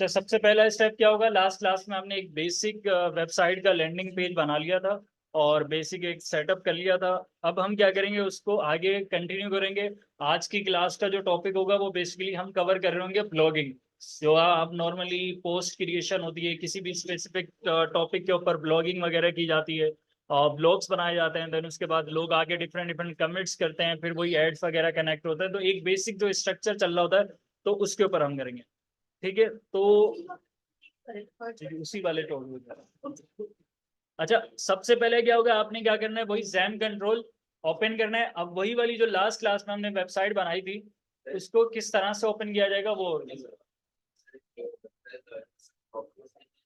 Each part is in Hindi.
अच्छा, सबसे पहला स्टेप क्या होगा? लास्ट क्लास में हमने एक बेसिक वेबसाइट का लैंडिंग पेज बना लिया था और बेसिक एक सेटअप कर लिया था। अब हम क्या करेंगे, उसको आगे कंटिन्यू करेंगे। आज की क्लास का जो टॉपिक होगा वो बेसिकली हम कवर कर रहे होंगे ब्लॉगिंग। जो आप नॉर्मली पोस्ट क्रिएशन होती है, किसी भी स्पेसिफिक टॉपिक के ऊपर ब्लॉगिंग वगैरह की जाती है और ब्लॉग्स बनाए जाते हैं। देन उसके बाद लोग आगे डिफरेंट डिफरेंट कमेंट्स करते हैं, फिर वही एड्स वगैरह कनेक्ट होता है। तो एक बेसिक जो स्ट्रक्चर चल रहा होता है, तो उसके ऊपर हम करेंगे। ठीक है, तो उसी वाले टॉपिक। अच्छा, सबसे पहले क्या होगा, आपने क्या करना है, वही जैम कंट्रोल ओपन करना है। अब वही वाली जो लास्ट क्लास में हमने वेबसाइट बनाई थी, उसको किस तरह से ओपन किया जाएगा वो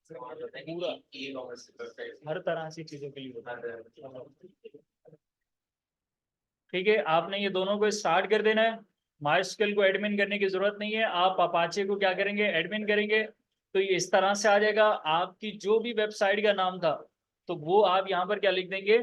पूरा हर तरह से चीजों के लिए होता है। ठीक है, आपने ये दोनों को स्टार्ट कर देना है। माइस्क्ल को एडमिन करने की जरूरत नहीं है, आप अपाचे को क्या करेंगे, एडमिन करेंगे। तो ये इस तरह से आ जाएगा। आपकी जो भी वेबसाइट का नाम था, तो वो आप यहाँ पर क्या लिख देंगे।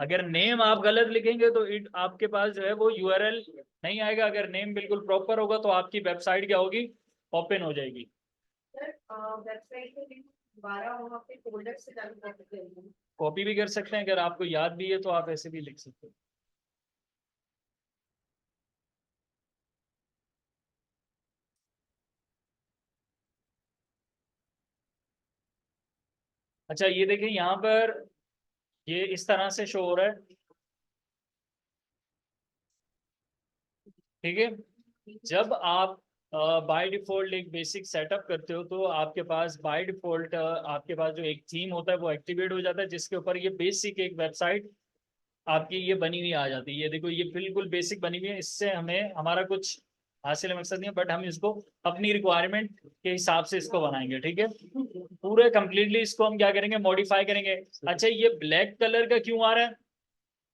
अगर नेम आप गलत लिखेंगे तो इट आपके पास जो है वो यूआरएल नहीं आएगा। अगर नेम बिल्कुल प्रॉपर होगा तो आपकी वेबसाइट क्या होगी, ओपन हो जाएगी। वेबसाइट पे दोबारा वहाँ पे फोल्डर से चालू कर सकते हैं। कॉपी भी कर सकते हैं, अगर आपको याद भी है तो आप ऐसे भी लिख सकते हैं। अच्छा, ये देखिए यहाँ पर ये इस तरह से शो हो रहा है। ठीक है, जब आप बाय डिफॉल्ट एक बेसिक सेटअप करते हो तो आपके पास बाय डिफॉल्ट आपके पास जो एक थीम होता है वो एक्टिवेट हो जाता है, जिसके ऊपर ये बेसिक एक वेबसाइट आपकी ये बनी हुई आ जाती है। ये देखो, ये बिल्कुल बेसिक बनी हुई है। इससे हमें हमारा कुछ हासिल मकसद नहीं है, बट हम इसको अपनी रिक्वायरमेंट के हिसाब से इसको बनाएंगे। ठीक है, पूरे कंप्लीटली इसको हम क्या करेंगे, मॉडिफाई करेंगे। अच्छा, ये ब्लैक कलर का क्यों आ रहा है,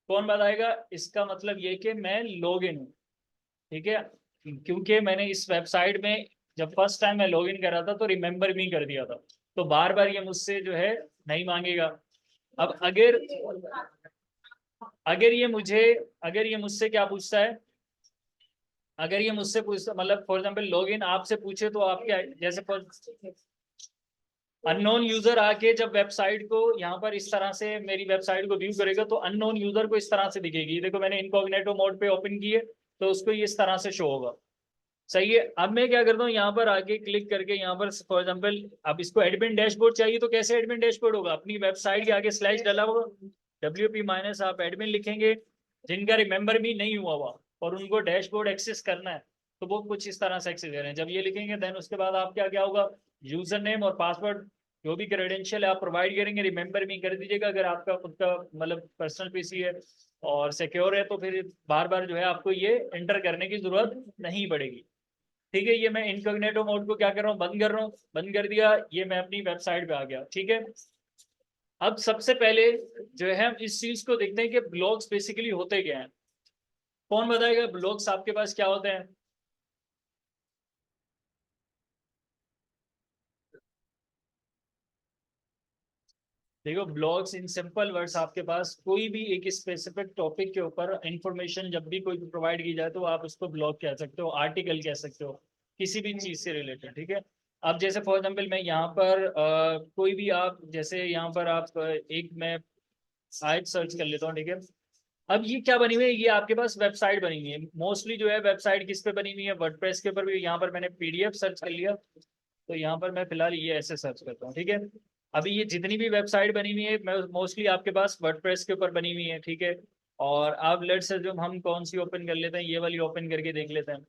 कौन बताएगा? इसका मतलब ये कि मैं लॉग इन हूँ। ठीक है, क्योंकि मैंने इस वेबसाइट में जब फर्स्ट टाइम मैं लॉग इन कर रहा था तो रिमेंबर मी कर दिया था, तो बार बार ये मुझसे जो है नहीं मांगेगा। अब अगर ये मुझे अगर ये मुझसे क्या पूछता है, अगर ये मुझसे पूछता, मतलब फॉर एग्जाम्पल लॉग इन आपसे पूछे तो आप क्या, जैसे अननोन यूजर आके जब वेबसाइट को यहाँ पर इस तरह से मेरी वेबसाइट को व्यू करेगा तो अननोन यूजर को इस तरह से दिखेगी। देखो, मैंने इनकॉग्निटो मोड पे ओपन की है तो उसको ये इस तरह से शो होगा। सही है, अब मैं क्या करता हूँ, यहाँ पर आके क्लिक करके यहाँ पर फॉर एग्जाम्पल अब इसको एडमिन डैशबोर्ड चाहिए, तो कैसे एडमिन डैशबोर्ड होगा, अपनी वेबसाइट के आगे स्लैश डाला होगा, WP माइनस आप एडमिन लिखेंगे। जिनका रिमेंबर भी नहीं हुआ हुआ और उनको डैशबोर्ड एक्सेस करना है, तो वो कुछ इस तरह से एक्सेस करें। जब ये लिखेंगे देन उसके बाद आप क्या क्या होगा, यूजर नेम और पासवर्ड जो भी क्रेडेंशियल है आप प्रोवाइड करेंगे। रिमेंबर भी कर दीजिएगा, अगर आपका खुद का मतलब पर्सनल पीसी है और सिक्योर है तो फिर बार बार जो है आपको ये एंटर करने की जरूरत नहीं पड़ेगी। ठीक है, ये मैं इनकॉग्निटो मोड को क्या कर रहा हूँ, बंद कर रहा हूँ, बंद कर दिया, ये मैं अपनी वेबसाइट पे आ गया। ठीक है, अब सबसे पहले जो है हम इस चीज को देखते हैं कि ब्लॉग्स बेसिकली होते क्या हैं। कौन बताएगा ब्लॉग्स आपके पास क्या होते हैं? देखो, ब्लॉग्स इन सिंपल वर्ड्स आपके पास कोई भी एक स्पेसिफिक टॉपिक के ऊपर इंफॉर्मेशन जब भी कोई प्रोवाइड की जाए तो आप उसको ब्लॉग कह सकते हो, आर्टिकल कह सकते हो, किसी भी चीज से रिलेटेड। ठीक है, अब जैसे फॉर एग्जाम्पल मैं यहाँ पर कोई भी आप जैसे यहाँ पर आप एक मैं साइट सर्च कर लेता हूँ। ठीक है, अब ये क्या बनी हुई है, ये आपके पास वेबसाइट बनी हुई है। मोस्टली जो है वेबसाइट किस पे बनी हुई है, वर्डप्रेस के ऊपर भी। यहाँ पर मैंने PDF सर्च कर लिया, तो यहाँ पर मैं फिलहाल ये ऐसे सर्च करता हूँ। ठीक है, अभी ये जितनी भी वेबसाइट बनी हुई है मैं मोस्टली आपके पास वर्डप्रेस के ऊपर बनी हुई है। ठीक है, और आप लेट्स अज्यूम हम कौन सी ओपन कर लेते हैं, ये वाली ओपन करके देख लेते हैं।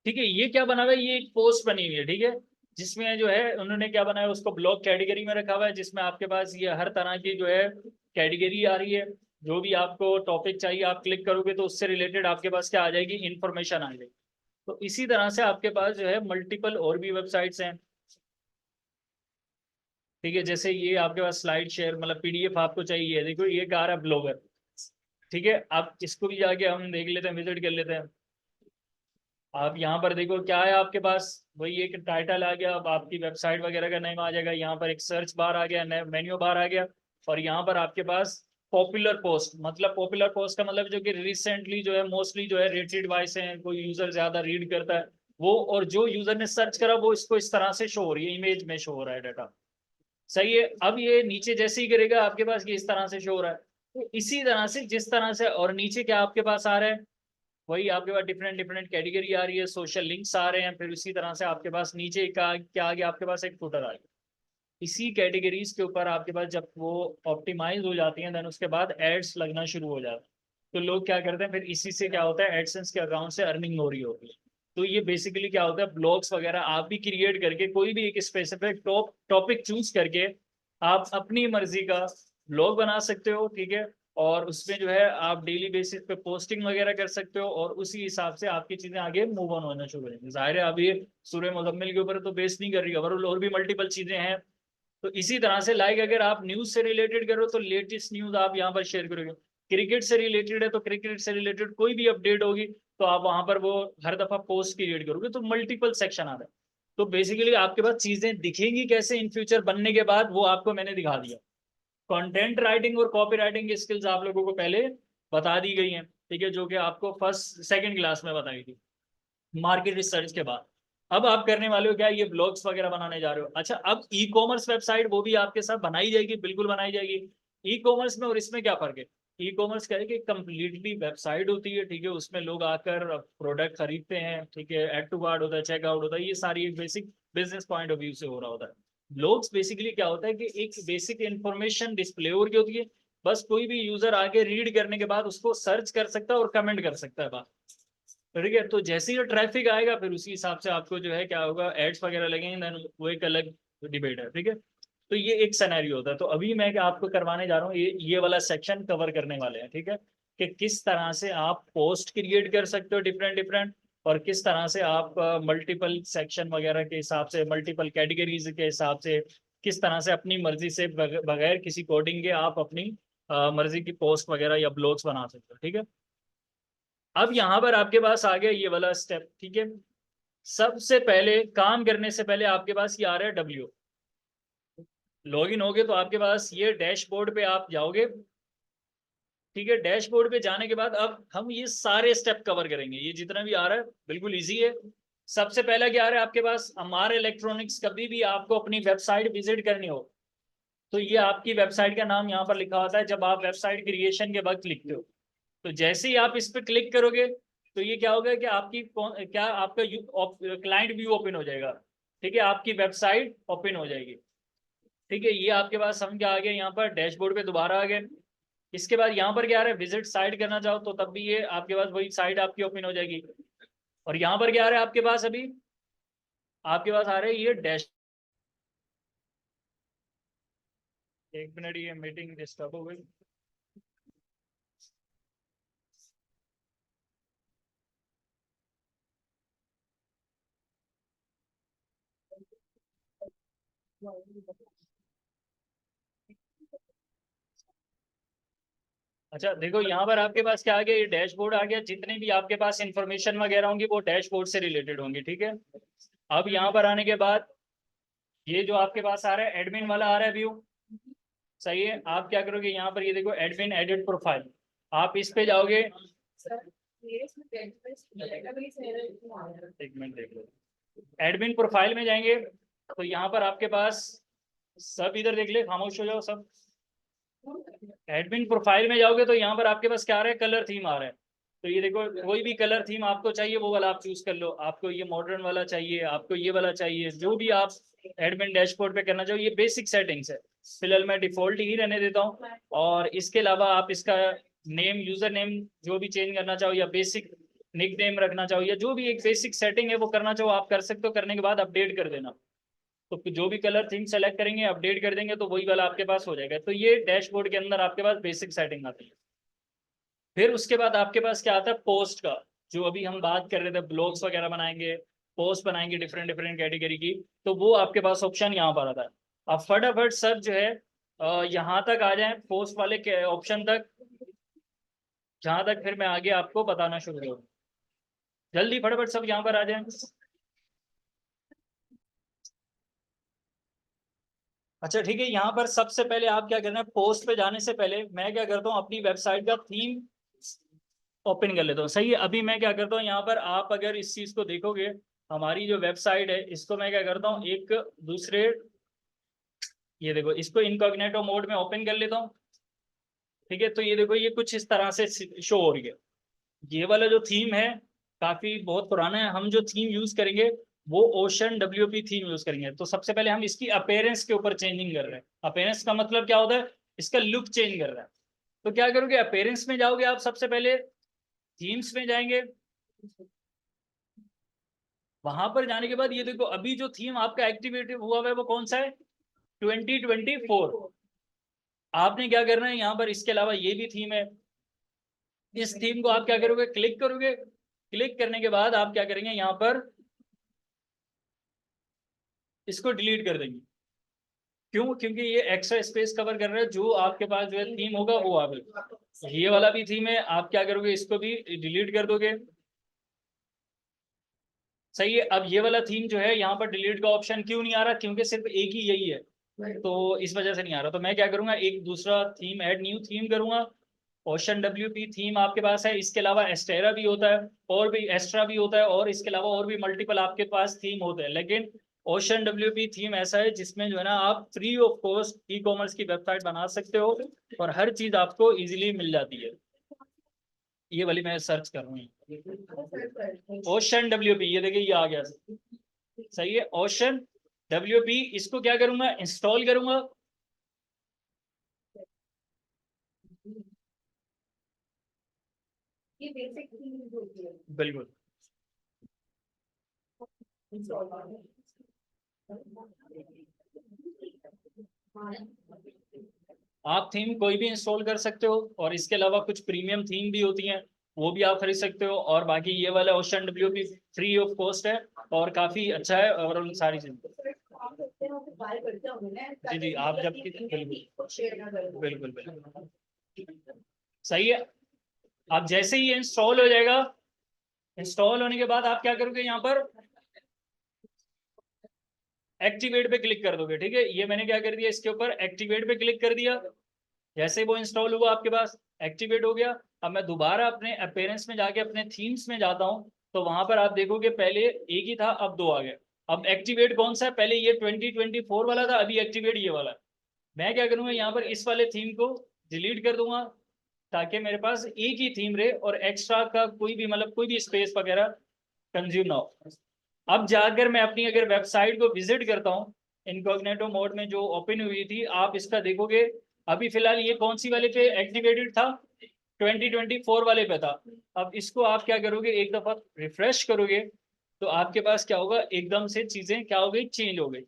ठीक है, ये क्या बना हुआ है, ये एक पोस्ट बनी हुई है। ठीक है, जिसमें जो है उन्होंने क्या बनाया, उसको ब्लॉग कैटेगरी में रखा हुआ है, जिसमें आपके पास ये हर तरह की जो है कैटेगरी आ रही है। जो भी आपको टॉपिक चाहिए आप क्लिक करोगे तो उससे रिलेटेड आपके पास क्या आ जाएगी, इंफॉर्मेशन आ जाएगी। तो इसी तरह से आपके पास जो है मल्टीपल और भी वेबसाइट्स हैं। ठीक है, जैसे ये आपके पास स्लाइड शेयर मतलब PDF आपको चाहिए, देखो ये कह रहा है ब्लॉगर। ठीक है, आप इसको भी जाके हम देख लेते हैं, विजिट कर लेते हैं। आप यहाँ पर देखो क्या है आपके पास, वही एक टाइटल आ गया, अब आपकी वेबसाइट वगैरह का नेम आ जाएगा, यहाँ पर एक सर्च बार आ गया, मेन्यू बार आ गया, और यहाँ पर आपके पास पॉपुलर पोस्ट, मतलब पॉपुलर पोस्ट का मतलब जो कि रिसेंटली जो है मोस्टली जो है रेटेड वाइज है, कोई यूजर ज्यादा रीड करता है वो, और जो यूजर ने सर्च करा वो इसको इस तरह से शो हो रही है, इमेज में शो हो रहा है डाटा। सही है। अब ये नीचे जैसे ही करेगा आपके पास ये इस तरह से शो हो रहा है, तो इसी तरह से जिस तरह से, और नीचे क्या आपके पास आ रहा है, वही आपके पास डिफरेंट डिफरेंट कैटेगरी आ रही है, सोशल लिंक्स आ रहे हैं, फिर उसी तरह से आपके पास नीचे का क्या आ गया, आपके पास एक फुटर आ गया। इसी कैटेगरीज के ऊपर आपके पास जब वो ऑप्टिमाइज हो जाती हैं, देन उसके बाद एड्स लगना शुरू हो जाता है। तो लोग क्या करते हैं, फिर इसी से क्या होता है, एडसेंस के अकाउंट से अर्निंग हो रही होती है। तो ये बेसिकली क्या होता है, ब्लॉग्स वगैरह आप भी क्रिएट करके कोई भी एक स्पेसिफिक टॉपिक चूज करके आप अपनी मर्जी का ब्लॉग बना सकते हो, ठीक है। और उसमें जो है आप डेली बेसिस पे पोस्टिंग वगैरह कर सकते हो, और उसी हिसाब से आपकी चीजें आगे मूव ऑन होना शुरू हो जाएंगी। जाहिर है अभी सूर्य मुजम्मिल के ऊपर तो बेस नहीं कर रही, और भी मल्टीपल चीजें हैं। तो इसी तरह से लाइक अगर आप न्यूज से रिलेटेड करो तो लेटेस्ट न्यूज आप यहाँ पर शेयर करोगे, क्रिकेट से रिलेटेड है तो क्रिकेट से रिलेटेड कोई भी अपडेट होगी तो आप वहां पर वो हर दफा पोस्ट क्रिएट करोगे, तो मल्टीपल सेक्शन आता है। तो बेसिकली आपके पास चीजें दिखेंगी कैसे इन फ्यूचर बनने के बाद, वो आपको मैंने दिखा दिया। कंटेंट राइटिंग और कॉपी राइटिंग की स्किल्स आप लोगों को पहले बता दी गई हैं, ठीक है, जो कि आपको फर्स्ट सेकंड क्लास में बताई थी मार्केट रिसर्च के बाद। अब आप करने वाले हो क्या, ये ब्लॉग्स वगैरह बनाने जा रहे हो। अच्छा, अब ई कॉमर्स वेबसाइट वो भी आपके साथ बनाई जाएगी, बिल्कुल बनाई जाएगी। ई कॉमर्स में और इसमें क्या फर्क है, ई कॉमर्स क्या है कि कंप्लीटली वेबसाइट होती है, ठीक है, उसमें लोग आकर प्रोडक्ट खरीदते हैं, ठीक है, एड टू कार्ट होता है, चेकआउट होता है, ये सारी एक basic business point of view से हो रहा होता है। ब्लॉग्स बेसिकली क्या होता है कि एक बेसिक इंफॉर्मेशन डिस्प्ले हो रही होती है, बस कोई भी यूजर आगे रीड करने के बाद उसको सर्च कर सकता है और कमेंट कर सकता है बात, ठीक है। तो जैसे ही ट्रैफिक आएगा फिर उसी हिसाब से आपको जो है क्या होगा, एड्स वगैरह लगेंगे, देन वो एक अलग डिबेट है, ठीक है। तो ये एक सिनेरियो होता है। तो अभी मैं क्या आपको करवाने जा रहा हूँ, ये वाला सेक्शन कवर करने वाले हैं, ठीक है, कि किस तरह से आप पोस्ट क्रिएट कर सकते हो डिफरेंट डिफरेंट, और किस तरह से आप मल्टीपल सेक्शन वगैरह के हिसाब से, मल्टीपल कैटेगरीज के हिसाब से, किस तरह से अपनी मर्जी से बगैर किसी कोडिंग के आप अपनी मर्जी की पोस्ट वगैरह या ब्लॉग्स बना सकते हो, ठीक है। अब यहाँ पर आपके पास आ गया ये वाला स्टेप, ठीक है। सबसे पहले काम करने से पहले आपके पास ये आ रहा है डब्ल्यू, लॉगिन हो गए तो आपके पास ये डैशबोर्ड पे आप जाओगे, ठीक है। डैशबोर्ड पे जाने के बाद अब हम ये सारे स्टेप कवर करेंगे, ये जितना भी आ रहा है बिल्कुल इजी है। सबसे पहला क्या आ रहा है आपके पास, अमार इलेक्ट्रॉनिक्स, कभी भी आपको अपनी वेबसाइट विजिट करनी हो तो ये आपकी वेबसाइट का नाम यहाँ पर लिखा होता है जब आप वेबसाइट क्रिएशन के वक्त लिखते हो। तो जैसे ही आप इस पर क्लिक करोगे तो ये क्या होगा कि आपकी क्या आपका क्लाइंट व्यू ओपन हो जाएगा, ठीक है, आपकी वेबसाइट ओपन हो जाएगी, ठीक है। ये आपके पास समझ के आ गया, यहाँ पर डैशबोर्ड पे दोबारा आ गए। इसके बाद यहाँ पर क्या आ रहा है, विजिट साइट करना चाहो तो तब भी ये आपके पास वही साइट आपकी ओपन हो जाएगी। और यहाँ पर क्या आ रहा है आपके पास, अभी आपके पास आ रहा है ये डैश, एक मिनट, ये मीटिंग डिस्टर्ब हो गई। अच्छा देखो, यहाँ पर आपके पास क्या आ गया, ये डैशबोर्ड आ गया, जितने भी आपके पास इंफॉर्मेशन वगैरह होंगी वो डैशबोर्ड से रिलेटेड होंगी, ठीक है। अब यहाँ पर आने के बाद ये जो आपके पास आ रहा है एडमिन वाला आ रहा है व्यू, सही है। आप क्या करोगे, यहाँ पर ये देखो एडमिन एडिट प्रोफाइल, आप इस पे जाओगे, एक मिनट देख लो, एडमिन प्रोफाइल में जाएंगे तो यहाँ पर आपके पास, सब इधर देख ले, खामोश हो जाओ सब। एडमिन प्रोफाइल में जाओगे तो यहाँ पर आपके पास क्या आ रहा है, कलर थीम आ रहा है। तो ये देखो, कोई भी कलर थीम आपको चाहिए वो वाला आप चूज कर लो, आपको ये मॉडर्न वाला चाहिए, आपको ये वाला चाहिए, जो भी आप एडमिन डैशबोर्ड पे करना चाहो, ये बेसिक सेटिंग्स है। फिलहाल मैं डिफॉल्ट ही रहने देता हूँ। और इसके अलावा आप इसका नेम, यूजर नेम जो भी चेंज करना चाहो, या बेसिक निक नेम रखना चाहो, या जो भी एक बेसिक सेटिंग है वो करना चाहो आप कर सकते हो, करने के बाद अपडेट कर देना। तो जो भी कलर थीम सेलेक्ट करेंगे अपडेट कर देंगे तो वही वाला आपके पास हो जाएगा। तो ये डैशबोर्ड के अंदर आपके पास बेसिक सेटिंग आती है। फिर उसके बाद आपके पास क्या आता है, पोस्ट का, जो अभी हम बात कर रहे थे, ब्लॉग्स वगैरह बनाएंगे, पोस्ट बनाएंगे डिफरेंट डिफरेंट कैटेगरी की, तो वो आपके पास ऑप्शन यहाँ पर आता है। अब फटाफट सब जो है यहाँ तक आ जाए, पोस्ट वाले ऑप्शन तक, जहाँ तक फिर मैं आगे आपको बताना शुरू करूँ। जल्दी फटाफट सब यहाँ पर आ जाए। अच्छा ठीक है, यहाँ पर सबसे पहले आप क्या करना है, पोस्ट पे जाने से पहले मैं क्या करता हूँ, अपनी वेबसाइट का थीम ओपन कर लेता हूँ। सही है, अभी मैं क्या करता हूँ, यहाँ पर आप अगर इस चीज को देखोगे, हमारी जो वेबसाइट है इसको मैं क्या करता हूँ, एक दूसरे, ये देखो इसको इनकॉग्निटो मोड में ओपन कर लेता हूँ। ठीक है, तो ये देखो ये कुछ इस तरह से शो हो रही है। ये वाला जो थीम है काफी बहुत पुराना है। हम जो थीम यूज करेंगे वो ओशन WP थीम यूज करेंगे। तो सबसे पहले हम इसकी अपेयरेंस के ऊपर चेंजिंग कर रहे हैं। अपेयरेंस का मतलब क्या होता है, इसका लुक चेंज कर रहा है। तो क्या करोगे, अपेयरेंस में जाओगे आप, सबसे पहले थीम्स में जाएंगे। वहां पर जाने के बाद ये देखो अभी जो थीम आपका एक्टिवेट हुआ है वो कौन सा है, 2024। आपने क्या करना है, यहाँ पर इसके अलावा ये भी थीम है। इस थीम को आप क्या करोगे, क्लिक करोगे। क्लिक करने के बाद आप क्या करेंगे, यहाँ पर इसको डिलीट कर देंगे। क्यों, क्योंकि ये एक्स्ट्रा स्पेस कवर कर रहा है। जो आपके पास जो है थीम होगा वो आगे, ये वाला भी थीम है, आप क्या करोगे, इसको भी डिलीट कर दोगे। सही है, अब ये वाला थीम जो है यहाँ पर डिलीट का ऑप्शन क्यों नहीं आ रहा, क्योंकि सिर्फ एक ही यही है, तो इस वजह से नहीं आ रहा। तो मैं क्या करूंगा, एक दूसरा थीम ऐड, न्यू थीम करूंगा। ओशन WP थीम आपके पास है, इसके अलावा एस्टेरा भी होता है, और भी एस्ट्रा भी होता है, और इसके अलावा और भी मल्टीपल आपके पास थीम होते हैं। लेकिन ओशन WP थीम ऐसा है जिसमें जो है ना आप free of cost e commerce की वेबसाइट बना सकते हो, और हर चीज आपको इजीली मिल जाती है। ये वाली मैं सर्च कर रहा हूँ, ओशन WP, ये देखिए ये आ गया। सही है, ओशन WP, इसको क्या करूंगा, इंस्टॉल करूंगा। ये बेसिक थीम होती है। बिल्कुल। आप थीम कोई भी इंस्टॉल कर सकते हो, और इसके अलावा कुछ प्रीमियम थीम भी होती हैं, वो भी आप खरीद सकते हो। और बाकी ये वाला ocean WP free of cost है, और काफी अच्छा है, और उन सारी चीजें। जी जी, आप जब बिल्कुल बिल्कुल बिल्कुल सही है। आप जैसे ही इंस्टॉल हो जाएगा, इंस्टॉल होने के बाद आप क्या करोगे, यहाँ पर एक्टिवेट पे क्लिक कर दोगे। ठीक है, ये मैंने क्या कर दिया, इसके ऊपर एक्टिवेट पे क्लिक कर दिया। जैसे वो इंस्टॉल हुआ आपके पास, एक्टिवेट हो गया। अब मैं दोबारा अपने अपीयरेंस में जाके अपने थीम्स में जाता हूँ, तो वहां पर आप देखोगे पहले एक ही था, अब दो आ गए। अब एक्टिवेट कौन सा है, पहले ये 2024 वाला था, अभी एक्टिवेट ये वाला है। मैं क्या करूंगा, यहाँ पर इस वाले थीम को डिलीट कर दूंगा, ताकि मेरे पास एक ही थीम रहे, और एक्स्ट्रा का कोई भी मतलब कोई भी स्पेस वगैरह कंज्यूम ना हो। अब जाकर मैं अपनी अगर वेबसाइट को विजिट करता हूँ, इनकॉग्निटो मोड में जो ओपन हुई थी, आप इसका देखोगे अभी फिलहाल ये कौन सी वाले पे एक्टिवेटेड था, 2024 वाले पे था। अब इसको आप क्या करोगे, एक दफा रिफ्रेश करोगे, तो आपके पास क्या होगा, एकदम से चीजें क्या हो गई, चेंज हो गई।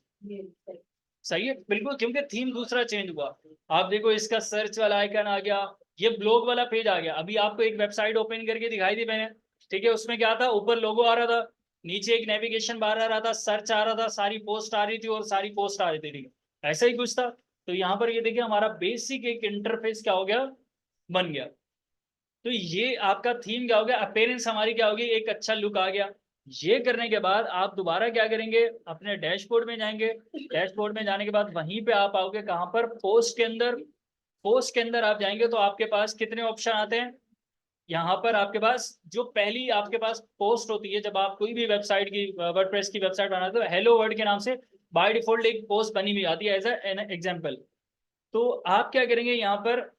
सही है, बिल्कुल, क्योंकि थीम दूसरा चेंज हुआ। आप देखो इसका सर्च वाला आइकन आ गया, ये ब्लॉग वाला पेज आ गया। अभी आपको एक वेबसाइट ओपन करके दिखाई दी मैंने, ठीक है, उसमें क्या था, ऊपर लोगो आ रहा था, नीचे एक नेविगेशन बार आ रहा था, सर्च आ रहा था, सारी पोस्ट आ रही थी, और सारी पोस्ट आ रही थी। ठीक है, ऐसा ही कुछ था। तो यहाँ पर ये देखिए हमारा बेसिक एक इंटरफेस क्या हो गया, बन गया। तो ये आपका थीम क्या हो गया, अपेयरेंस हमारी क्या होगी, एक अच्छा लुक आ गया। ये करने के बाद आप दोबारा क्या करेंगे, अपने डैशबोर्ड में जाएंगे। डैशबोर्ड में जाने के बाद वहीं पे आप आओगे, कहां पर, पोस्ट के अंदर। पोस्ट के अंदर आप जाएंगे तो आपके पास कितने ऑप्शन आते हैं, यहाँ पर आपके पास जो पहली आपके पास पोस्ट होती है, जब आप कोई भी वेबसाइट की, वर्डप्रेस की वेबसाइट बनाते हो, हेलो वर्ड के नाम से बाय डिफॉल्ट एक पोस्ट बनी हुई आती है एज एन एग्जाम्पल। तो आप क्या करेंगे, यहाँ पर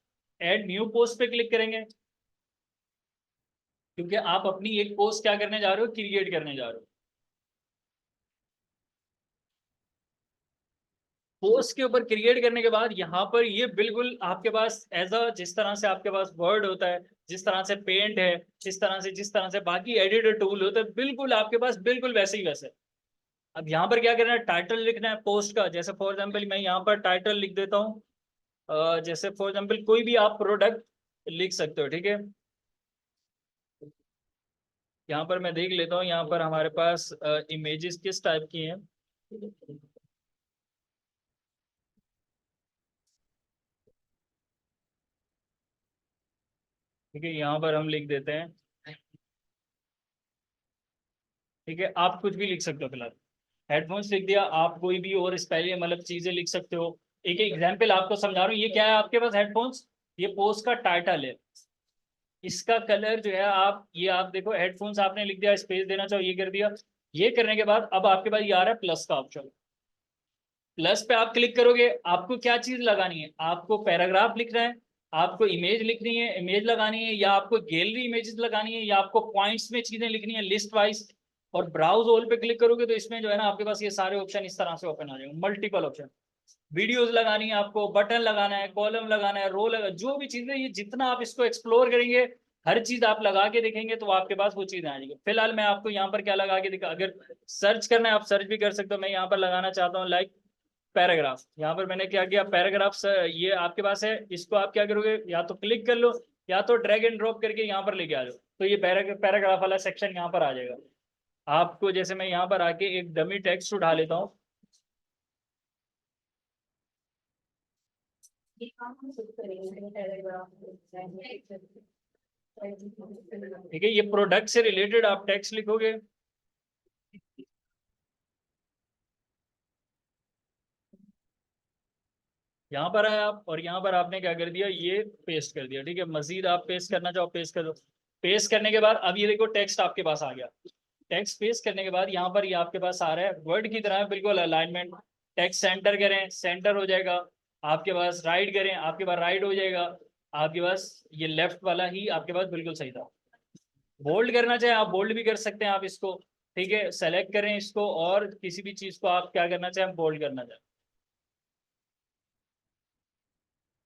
एड न्यू पोस्ट पे क्लिक करेंगे, क्योंकि आप अपनी एक पोस्ट क्या करने जा रहे हो, क्रिएट करने जा रहे हो। पोस्ट के ऊपर क्रिएट करने के बाद यहाँ पर ये बिल्कुल आपके पास एज अ, जिस तरह से आपके पास वर्ड होता है, जिस तरह से पेंट है, इस तरह से जिस तरह से बाकी एडिटर टूल होता है, बिल्कुल आपके पास बिल्कुल वैसे ही वैसे। अब यहाँ पर क्या करना है, टाइटल लिखना है पोस्ट का। जैसे फॉर एग्जाम्पल मैं यहाँ पर टाइटल लिख देता हूँ, जैसे फॉर एग्जाम्पल कोई भी आप प्रोडक्ट लिख सकते हो। ठीक है, यहाँ पर मैं देख लेता हूँ, यहाँ पर हमारे पास इमेजेस किस टाइप की हैं। ठीक है, यहाँ पर हम लिख देते हैं ठीक है, आप कुछ भी लिख सकते हो फिलहाल, हेडफोन्स लिख दिया, आप कोई भी और स्पेलिंग मतलब चीजें लिख सकते हो। एक एग्जाम्पल आपको समझा रहा हूँ, ये क्या है आपके पास हेडफोन्स, ये पोस्ट का टाइटल है, इसका कलर जो है आप ये आप देखो, हेडफोन्स आपने लिख दिया, स्पेस देना चाहो ये कर दिया। ये करने के बाद अब आपके पास ये आ रहा है प्लस का ऑप्शन, प्लस पे आप क्लिक करोगे, आपको क्या चीज लगानी है, आपको पैराग्राफ लिखना है, आपको इमेज लिखनी है, इमेज लगानी है, या आपको गैलरी इमेजेस लगानी है, या आपको पॉइंट्स में चीजें लिखनी है लिस्ट वाइज। और ब्राउज ऑल पे क्लिक करोगे तो इसमें जो है ना आपके पास ये सारे ऑप्शन इस तरह से ओपन आ जाएंगे, मल्टीपल ऑप्शन। वीडियोस लगानी है आपको, बटन लगाना है, कॉलम लगाना है, रो लगा, जो भी चीजें, ये जितना आप इसको एक्सप्लोर करेंगे, हर चीज आप लगा के देखेंगे तो आपके पास वो चीजें आ जाएंगी। फिलहाल मैं आपको यहाँ पर क्या लगा के दिखा, अगर सर्च करना है आप सर्च भी कर सकते हो, मैं यहाँ पर लगाना चाहता हूँ लाइक पैराग्राफ। यहाँ पर मैंने क्या किया, पैराग्राफ ये आपके पास है, इसको आप क्या करोगे, या तो क्लिक कर लो या तो ड्रैग एंड ड्रॉप करके यहाँ पर लेके आ जाओ, तो ये पैराग्राफ वाला सेक्शन यहाँ पर आ जाएगा। आपको जैसे मैं यहाँ पर आके एक डमी टेक्स्ट उठा लेता हूँ, ये काम हम खुद करेंगे, पैराग्राफ ठीक है, ये प्रोडक्ट से रिलेटेड आप टेक्स्ट लिखोगे, यहाँ पर आए आप और यहाँ पर आपने क्या कर दिया, ये पेस्ट कर दिया। ठीक है, मजीद आप पेस्ट करना चाहो पेस्ट कर दो। पेस्ट करने के बाद अब ये देखो टेक्स्ट आपके पास आ गया। टेक्स्ट पेस्ट करने के बाद यहाँ पर ये आपके पास आ रहा है वर्ड की तरह बिल्कुल अलाइनमेंट। टेक्स्ट सेंटर करें, सेंटर हो जाएगा। आपके पास राइट करें, आपके पास राइट हो जाएगा। आपके पास ये लेफ्ट वाला ही आपके पास बिल्कुल सही था। बोल्ड करना चाहे आप बोल्ड भी कर सकते हैं आप इसको। ठीक है, सेलेक्ट करें इसको और किसी भी चीज को आप क्या करना चाहें, बोल्ड करना चाहें।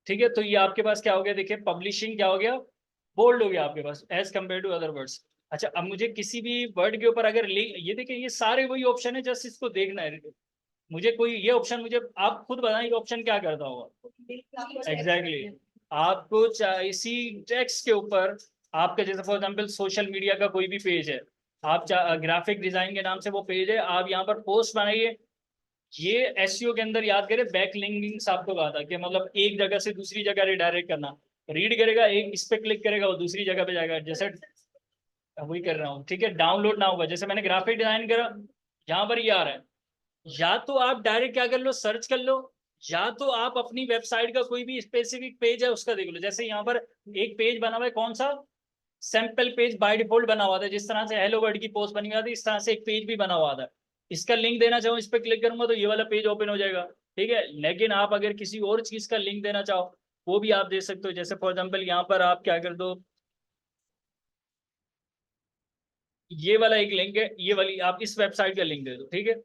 ठीक है, तो ये आपके पास क्या हो गया, देखिए पब्लिशिंग क्या हो गया, बोल्ड हो गया आपके पास as compared to other words. अच्छा, अब मुझे किसी भी वर्ड के ऊपर अगर लिंक, ये देखिए ये सारे वही ऑप्शन है, जस्ट इसको देखना है। मुझे कोई ये ऑप्शन, मुझे आप खुद बताएं ये ऑप्शन क्या करता होगा एग्जैक्टली। आपको इसी टेक्स्ट के ऊपर आपका जैसे फॉर एग्जांपल सोशल मीडिया का कोई भी पेज है, आप ग्राफिक डिजाइन के नाम से वो पेज है, आप यहाँ पर पोस्ट बनाइए। ये एसईओ के अंदर याद करें, बैक लिंकिंग्स आपको कहा था कि मतलब एक जगह से दूसरी जगह रिडायरेक्ट करना। रीड करेगा एक, इस पे क्लिक करेगा वो दूसरी जगह पे जाएगा, जैसे वही कर रहा हूँ। ठीक है, डाउनलोड ना होगा, जैसे मैंने ग्राफिक डिजाइन करा, यहाँ पर ये आ रहा है। या तो आप डायरेक्ट क्या कर लो, सर्च कर लो, या तो आप अपनी वेबसाइट का कोई भी स्पेसिफिक पेज है उसका देख लो। जैसे यहाँ पर एक पेज बना हुआ है, कौन सा, सैंपल पेज बाय डिफॉल्ट बना हुआ था, जिस तरह से हेलो वर्ड की पोस्ट बनी हुई थी इस तरह से एक पेज भी बना हुआ था। इसका लिंक देना चाहो, इस पर क्लिक करूंगा तो ये वाला पेज ओपन हो जाएगा। ठीक है, लेकिन आप अगर किसी और चीज का लिंक देना चाहो वो भी आप दे सकते हो। जैसे फॉर एग्जाम्पल यहाँ पर आप क्या कर दो, ये वाला एक लिंक है, ये वाली आप इस वेबसाइट का लिंक दे दो। ठीक है,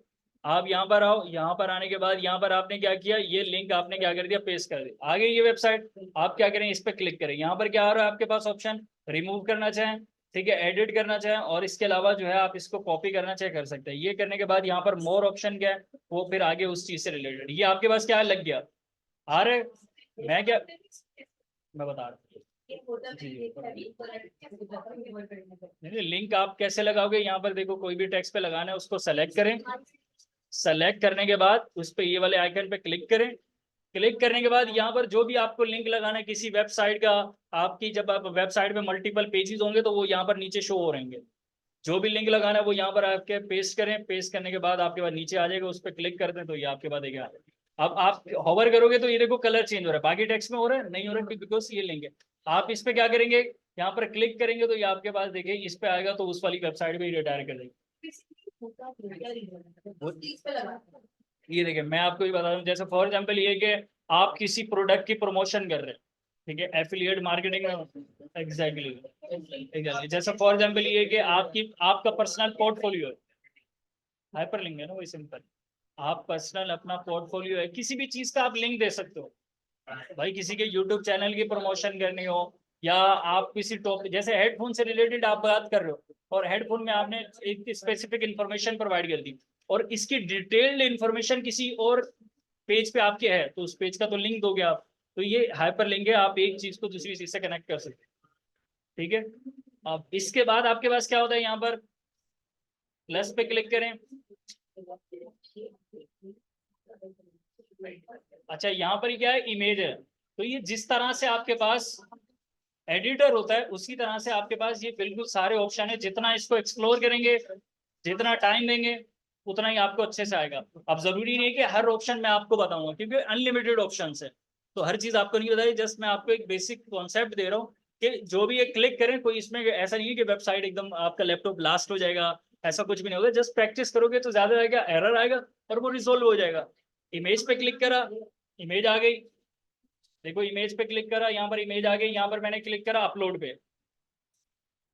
आप यहाँ पर आओ, यहाँ पर आने के बाद यहाँ पर आपने क्या किया, ये लिंक आपने क्या कर दिया, पेस्ट कर दिया, आगे ये वेबसाइट। आप क्या करें, इस पर क्लिक करें, यहाँ पर क्या आ रहा है आपके पास ऑप्शन, रिमूव करना चाहें, ठीक है, एडिट करना चाहें, और इसके अलावा जो है आप इसको कॉपी करना चाहे कर सकते हैं। ये करने के बाद यहाँ पर मोर ऑप्शन क्या है, वो फिर आगे उस चीज से रिलेटेड ये आपके पास क्या लग गया, आ रहे। मैं क्या, मैं बता रहा हूँ। नहीं, लिंक आप कैसे लगाओगे, यहाँ पर देखो कोई भी टेक्स्ट पे लगाना है उसको सेलेक्ट करें। सेलेक्ट करने के बाद उस पर ये वाले आइकन पे क्लिक करें। क्लिक करने के बाद यहाँ पर जो भी आपको लिंक लगाना है किसी वेबसाइट का, आपकी जब आप वेबसाइट पे मल्टीपल पेजेस होंगे तो वो यहाँ पर नीचे शो हो रहेंगे। जो भी लिंक लगाना है वो यहाँ पर आपके पेस्ट करें, पेस्ट करने के बाद आपके पास नीचे आ जाएगा, उस पर क्लिक कर दें तो ये आपके पास देखिए। अब आप होवर करोगे तो ये देखो कलर चेंज हो रहा है, बाकी टेक्स्ट में हो रहा है नहीं हो रहा है, बिकॉज ये लिंक है। आप इस पे क्या करेंगे, यहाँ पर क्लिक करेंगे तो ये आपके पास देखिए इस पे आएगा, तो उस वाली वेबसाइट पे रिडायरेक्ट कर देगा। ये देखिए मैं आपको ये बता रहा हूँ, जैसे फॉर एग्जाम्पल ये कि आप किसी प्रोडक्ट की प्रमोशन कर रहे हैं, ठीक है, एफिलिएट मार्केटिंग में एग्जैक्टली जैसे फॉर एग्जाम्पल ये कि आपकी आपका पर्सनल पोर्टफोलियो है, हाइपरलिंक है ना, वही सिंपल। आप पर्सनल अपना पोर्टफोलियो है, किसी भी चीज का आप लिंक दे सकते हो। भाई किसी के यूट्यूब चैनल की प्रमोशन करनी हो, या आप किसी टॉपिक जैसे हेडफोन से रिलेटेड आप बात कर रहे हो, और हेडफोन में आपने एक स्पेसिफिक इंफॉर्मेशन प्रोवाइड कर दी, और इसकी डिटेल्ड इंफॉर्मेशन किसी और पेज पे आपके है, तो उस पेज का तो लिंक दोगे आप, तो ये हाइपर लिंक है, आप एक चीज को दूसरी चीज से कनेक्ट कर सकते हैं। ठीक है, अब इसके बाद आपके पास क्या होता है, यहाँ पर प्लस पे क्लिक करें। अच्छा, यहाँ पर क्या है, इमेज है, तो ये जिस तरह से आपके पास एडिटर होता है उसी तरह से आपके पास ये बिल्कुल सारे ऑप्शन है, जितना इसको एक्सप्लोर करेंगे जितना टाइम देंगे उतना ही आपको अच्छे से आएगा। अब जरूरी नहीं है कि हर ऑप्शन मैं आपको बताऊंगा, क्योंकि अनलिमिटेड ऑप्शन है, तो हर चीज आपको नहीं बताई। जस्ट मैं आपको एक बेसिक कॉन्सेप्ट दे रहा हूँ कि जो भी ये क्लिक करें, कोई इसमें ऐसा नहीं है कि वेबसाइट एकदम आपका लैपटॉप ब्लास्ट हो जाएगा, ऐसा कुछ भी नहीं होगा। जस्ट प्रैक्टिस करोगे तो ज्यादा आएगा, एरर आएगा और वो रिजोल्व हो जाएगा। इमेज पे क्लिक करा, इमेज आ गई, देखो इमेज पे क्लिक करा, यहाँ पर इमेज आ गई, यहाँ पर मैंने क्लिक करा अपलोड पे,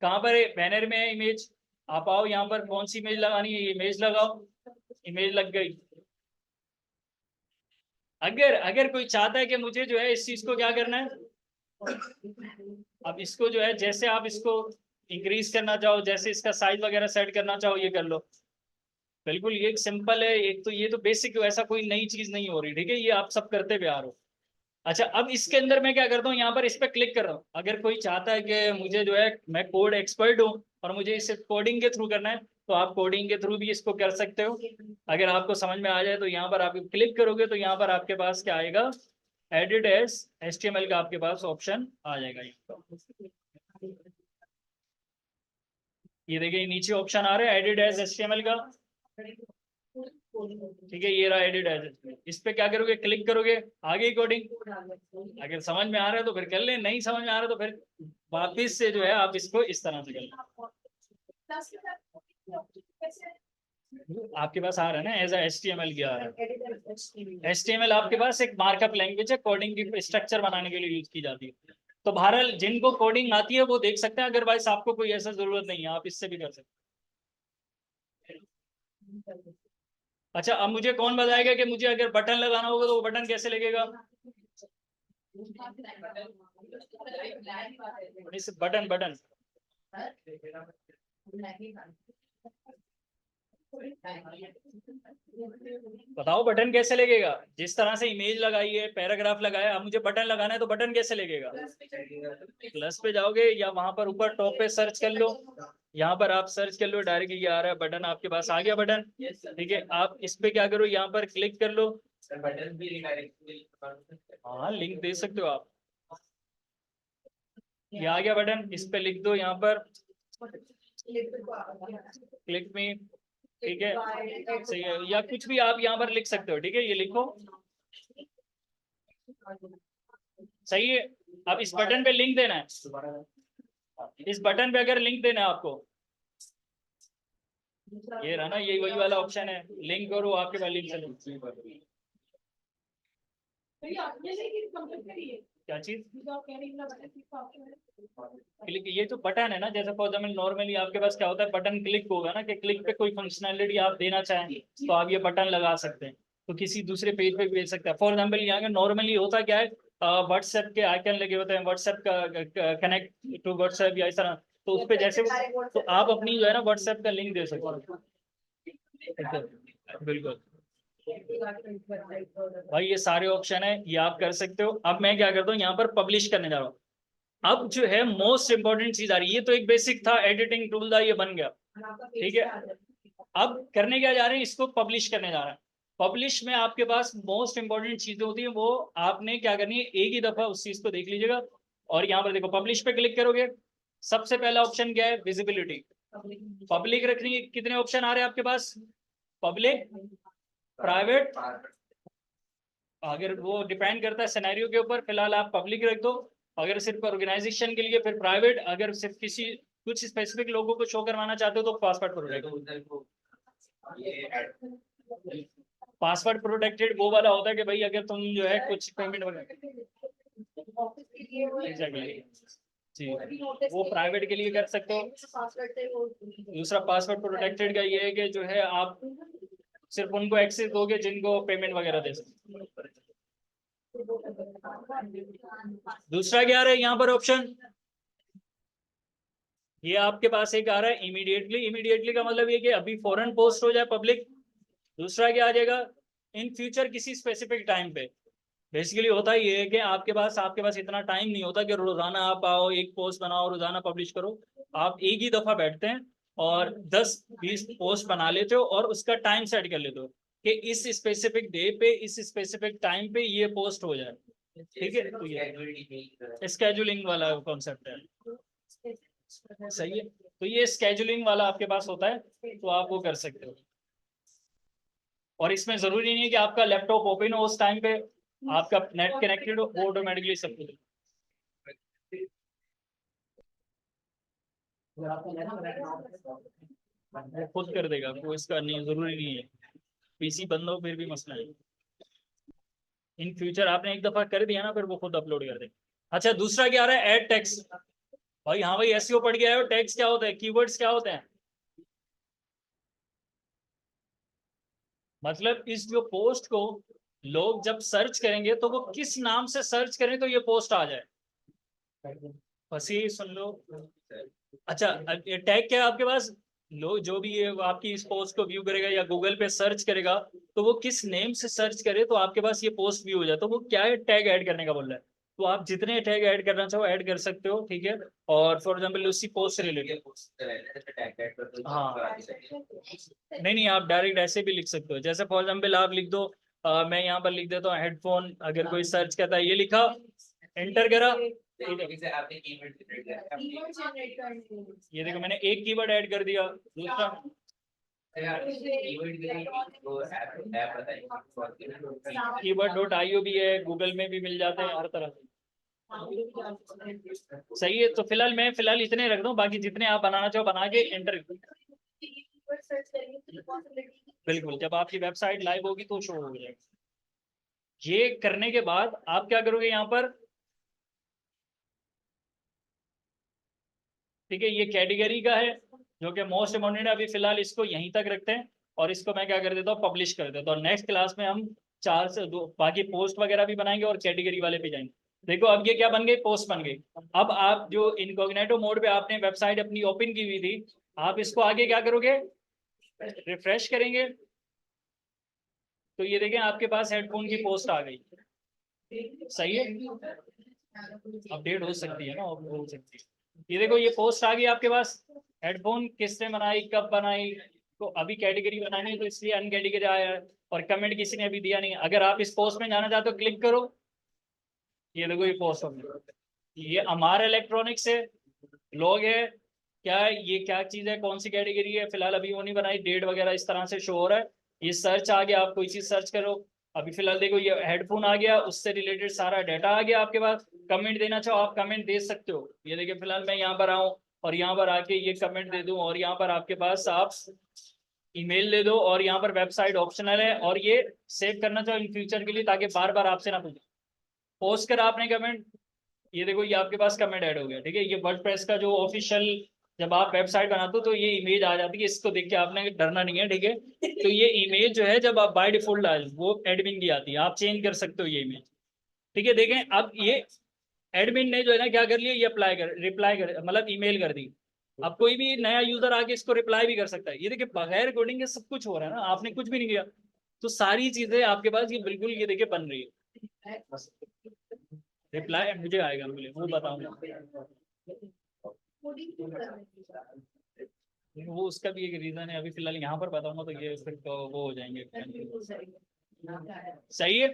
कहाँ पर है, बैनर में है इमेज। आप आओ यहाँ पर, कौन सी इमेज लगानी है, इमेज लगाओ, इमेज लग गई। अगर अगर कोई चाहता है कि मुझे जो है इस चीज को क्या करना है, अब इसको जो है जैसे आप इसको इंक्रीज करना चाहो, जैसे इसका साइज वगैरह सेट करना चाहो, ये कर लो। बिल्कुल ये एक सिंपल है, एक तो ये तो बेसिक, ऐसा कोई नई चीज नहीं हो रही, ठीक है, ये आप सब करते हुए आ रहे हो। अच्छा, अब इसके अंदर मैं क्या करता हूँ, यहाँ पर इस पर क्लिक कर रहा हूँ। अगर कोई चाहता है कि मुझे जो है, मैं कोड एक्सपर्ट हूँ और मुझे इसे कोडिंग के थ्रू करना है, तो आप कोडिंग के थ्रू भी इसको कर सकते हो। अगर आपको समझ में आ जाए तो यहाँ पर आप क्लिक करोगे तो यहाँ पर आपके पास क्या आएगा, एडिट एज HTML का आपके पास ऑप्शन आ जाएगा। ये देखिए नीचे ऑप्शन आ रहा है एडिट एज HTML का, ठीक है, ये रहा एडिट एज। इस पे क्या करोगे, क्लिक करोगे, आगे कोडिंग। अगर समझ में आ रहा है तो फिर कर ले, नहीं समझ में आ रहा है तो फिर वापिस से जो है आप इसको इस तरह से कर ले। आपके पास आ रहा है ना एज HTML क्या आ रहा है। HTML आपके पास एक मार्कअप लैंग्वेज है, कोडिंग की स्ट्रक्चर बनाने के लिए यूज की जाती है। तो बहरहाल जिनको कोडिंग आती है वो देख सकते हैं, अदरवाइज आपको कोई ऐसा जरूरत नहीं है, आप इससे भी कर सकते हैं। अच्छा, अब मुझे कौन बताएगा कि मुझे अगर बटन लगाना होगा तो वो बटन कैसे लगेगा, इस बटन बटन बताओ बटन कैसे लगेगा। जिस तरह से इमेज लगाई है, पैराग्राफ लगाया, अब मुझे बटन लगाना है तो बटन कैसे लगेगा, प्लस पे जाओगे या वहां पर ऊपर टॉप पे सर्च कर लो, यहाँ पर आप सर्च कर लो, डायरेक्ट ये आ रहा है बटन, आपके पास आ गया बटन, ठीक है। आप इस पे क्या करो, यहाँ पर क्लिक कर लो, बटन भी हाँ लिंक दे सकते हो आप, ये आ गया बटन, इस पे लिख दो यहाँ पर क्लिक में, ठीक है, सही है, या कुछ भी आप यहाँ पर लिख सकते हो, ठीक है, ये लिखो, सही है। अब इस बटन पे लिंक देना है, इस बटन पे अगर लिंक देना है आपको, ये रहा ना, यही वही वाला ऑप्शन है, लिंक करो, आपके पास लिंक चलो। क्या चीज, क्लिक, ये तो बटन है ना, जैसे फॉर एग्जाम्पल नॉर्मली आपके पास क्या होता है, बटन क्लिक होगा ना, कि क्लिक पे कोई फंक्शनैलिटी आप देना चाहें तो आप ये बटन लगा सकते हैं, तो किसी दूसरे पेज पे भेज सकते हैं। फॉर एग्जाम्पल यहाँ नॉर्मली होता क्या है, व्हाट्सएप के आइकन लगे होते हैं, व्हाट्सएप का कनेक्ट टू व्हाट्सएप या इस तरह, तो उस पर जैसे, तो आप अपनी जो है ना व्हाट्सएप का लिंक दे सकते हो, बिल्कुल भाई, ये सारे ऑप्शन है, ये आप कर सकते हो। अब मैं क्या करता हूँ, यहाँ पर पब्लिश करने जा रहा हूँ। अब जो है मोस्ट इंपॉर्टेंट चीज आ रही है, ये तो एक बेसिक था, एडिटिंग टूल था, ये बन गया, ठीक है। अब करने क्या जा रहे हैं, इसको पब्लिश करने जा रहे हैं। पब्लिश में आपके पास मोस्ट इंपॉर्टेंट चीजें होती है, वो आपने क्या करनी है, एक ही दफा उस चीज को देख लीजिएगा। और यहाँ पर देखो, पब्लिश पे क्लिक करोगे, सबसे पहला ऑप्शन क्या है, विजिबिलिटी। पब्लिक रखने के कितने ऑप्शन आ रहे हैं आपके पास, पब्लिक, प्राइवेट, अगर वो डिपेंड करता है सिनेरियो के ऊपर, फिलहाल आप पब्लिक रख दो। अगर सिर्फ ऑर्गेनाइजेशन के लिए फिर प्राइवेट, अगर सिर्फ किसी कुछ स्पेसिफिक लोगों को शो करवाना चाहते हो तो पासवर्ड प्रोटेक्टेड। पासवर्ड प्रोटेक्टेड वो वाला होता है कि भाई अगर तुम जो है कुछ पेमेंट वगैरह, एग्जैक्टली जी, वो प्राइवेट के लिए कर सकते हो। दूसरा पासवर्ड प्रोटेक्टेड का ये है कि जो है आप सिर्फ उनको एक्सेस दोगे जिनको पेमेंट वगैरह दे सकते। दूसरा क्या आ रहा है यहाँ पर ऑप्शन, ये आपके पास एक आ रहा है इमीडिएटली। इमीडिएटली का मतलब ये कि अभी फौरन पोस्ट हो जाए पब्लिक। दूसरा क्या आ जाएगा, इन फ्यूचर किसी स्पेसिफिक टाइम पे। बेसिकली होता ये है कि आपके पास इतना टाइम नहीं होता कि रोजाना आप आओ एक पोस्ट बनाओ रोजाना पब्लिश करो। आप एक ही दफा बैठते हैं और 10-20 पोस्ट बना लेते हो और उसका टाइम सेट कर लेते हो कि इस स्पेसिफिक डे पे इस स्पेसिफिक टाइम पे ये पोस्ट हो जाए, ठीक है। तो ये स्केड्यूलिंग वाला कॉन्सेप्ट है, सही है। तो ये स्केजुलिंग वाला आपके पास होता है, तो आप वो कर सकते हो। और इसमें जरूरी नहीं है कि आपका लैपटॉप ओपन हो उस टाइम पे, आपका नेट कनेक्टेड हो, वो ऑटोमेटिकली सब कुछ वो खुद कर देगा, वो इसका नहीं जरूरी नहीं है। पीसी बंद हो फिर भी मसला है। इन फ्यूचर आपने एक दफा कर दिया ना, फिर वो खुद अपलोड कर देगा। अच्छा, दूसरा क्या आ रहा है, ऐड टैक्स। भाई हाँ भाई, एसईओ पढ़ गया है, टैक्स क्या होता है, कीवर्ड्स क्या होते हैं। मतलब इस जो पोस्ट को लोग जब सर्च करेंगे तो वो किस नाम से सर्च करें तो ये पोस्ट आ जाए, बस ये सुन लो। अच्छा, ये टैग क्या है आपके पास, लोग जो भी ये आपकी इस पोस्ट को व्यू करेगा या गूगल पे सर्च करेगा, तो वो किस नेम से सर्च करे तो आपके पास ये पोस्ट व्यू हो जाए, तो वो क्या है, टैग ऐड करने का बोल रहा है। तो आप जितने टैग ऐड करना चाहो ऐड कर सकते हो, ठीक है। और फॉर एग्जाम्पल उसी पोस्ट से रिलेटेड, हाँ नहीं नहीं, आप डायरेक्ट ऐसे भी लिख सकते हो। जैसे फॉर एग्जाम्पल आप लिख दो, मैं यहाँ पर लिख देता हूँ हेडफोन, अगर कोई सर्च करता है, ये लिखा, एंटर करा, ये देखो मैंने एक कीवर्ड ऐड कर दिया। दूसरा कीवर्ड.io भी है, गूगल में भी मिल जाते हैं हर तरह से। सही है, तो फिलहाल इतने रख दो, बाकी जितने आप बनाना चाहो बना के एंटर। बिल्कुल, जब आपकी वेबसाइट लाइव होगी तो शो हो जाएगा। ये करने के बाद आप क्या करोगे यहाँ पर, ठीक है, ये कैटेगरी का है जो कि मोस्ट इम्पोर्टेंट है। अभी फिलहाल इसको यहीं तक रखते हैं और इसको मैं क्या कर देता हूँ, पब्लिश कर देता हूँ। नेक्स्ट क्लास में हम 4 से 2 बाकी पोस्ट वगैरह भी बनाएंगे और कैटेगरी वाले भी जाएंगे। देखो अब ये क्या बन गई, पोस्ट बन गई। अब आप जो इनकॉग्निटो मोड पे आपने वेबसाइट अपनी ओपन की हुई थी, आप इसको आगे क्या करोगे, रिफ्रेश करेंगे, तो ये देखें आपके पास हेडफोन की पोस्ट आ गई। सही है, अपडेट हो सकती है ना, हो सकती है। ये देखो ये पोस्ट आ गई आपके पास, हेडफोन किसने बनाई, कब बनाई, तो अभी कैटेगरी बनानी है तो इसलिए अन कैटेगरी आया है, और कमेंट किसी ने अभी दिया नहीं। अगर आप इस पोस्ट में जाना चाहते हो क्लिक करो, ये देखो ये पोस्ट हो गई। ये अमार इलेक्ट्रॉनिक्स है, लॉग है, क्या है ये, क्या चीज है, कौन सी कैटेगरी है, फिलहाल अभी वो नहीं बनाई, डेट वगैरह इस तरह से शो हो रहा है। ये सर्च आ गया, आप कोई चीज सर्च करो, अभी फिलहाल देखो ये हेडफोन आ गया, उससे रिलेटेड सारा डाटा आ गया आपके पास। कमेंट देना चाहो आप कमेंट दे सकते हो। ये देखिए फिलहाल मैं यहाँ पर आऊँ और यहाँ पर आके ये कमेंट दे दूं, और यहाँ पर आपके पास आप ईमेल दे दो, और यहाँ पर वेबसाइट ऑप्शनल है, और ये सेव करना चाहो इन फ्यूचर के लिए ताकि बार बार आपसे ना पूछे। पोस्ट करा आपने कमेंट, ये देखो ये आपके पास कमेंट ऐड हो गया, ठीक है। ये वर्डप्रेस का जो ऑफिशियल, जब आप वेबसाइट बनाते हो तो ये इमेज आ जाती है, इसको देख के आपने डरना नहीं है, ठीक है। तो ये इमेज जो है जब आप बाय डिफॉल्ट डाल वो एडमिन की आती है, आप चेंज कर सकते हो ये इमेज, ठीक है। देखें अब ये एडमिन ने जो है ना क्या कर लिया, ये रिप्लाई कर मतलब ईमेल कर दी। अब कोई भी नया यूजर आके इसको रिप्लाई भी कर सकता है। ये देखिए बगैर कोडिंग के सब कुछ हो रहा है ना, आपने कुछ भी नहीं किया, तो सारी चीजें आपके पास ये बिल्कुल ये देखिए बन रही है। रिप्लाई मुझे आएगा, मुझे वो बताऊंगा, वो उसका भी एक रीजन है, अभी फिलहाल यहाँ पर बताऊंगा तो ये फिर तो वो हो जाएंगे। सही है,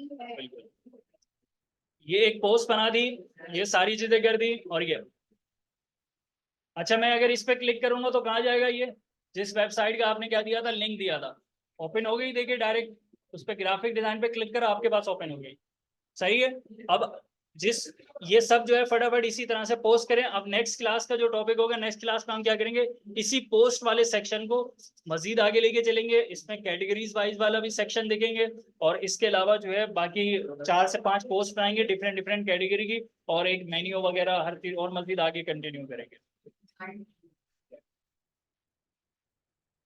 बिल्कुल। ये एक पोस्ट बना दी, ये सारी चीजें कर दी, और ये अच्छा मैं अगर इस पर क्लिक करूंगा तो कहाँ जाएगा, ये जिस वेबसाइट का आपने क्या दिया था, लिंक दिया था, ओपन हो गई। देखिए डायरेक्ट उस पर ग्राफिक डिजाइन पे क्लिक करो, आपके पास ओपन हो गई। सही है, अब जिस ये सब जो है फटाफट इसी तरह से पोस्ट करें। अब नेक्स्ट क्लास का जो टॉपिक होगा, नेक्स्ट क्लास में हम क्या करेंगे, इसी पोस्ट वाले सेक्शन को मजीद आगे लेके चलेंगे, इसमें कैटेगरीज वाइज वाला भी सेक्शन देखेंगे, और इसके अलावा जो है बाकी 4 से 5 पोस्ट बनाएंगे डिफरेंट डिफरेंट कैटेगरी की, और एक मेन्यू वगैरह हर चीज और मजीद आगे कंटिन्यू करेंगे।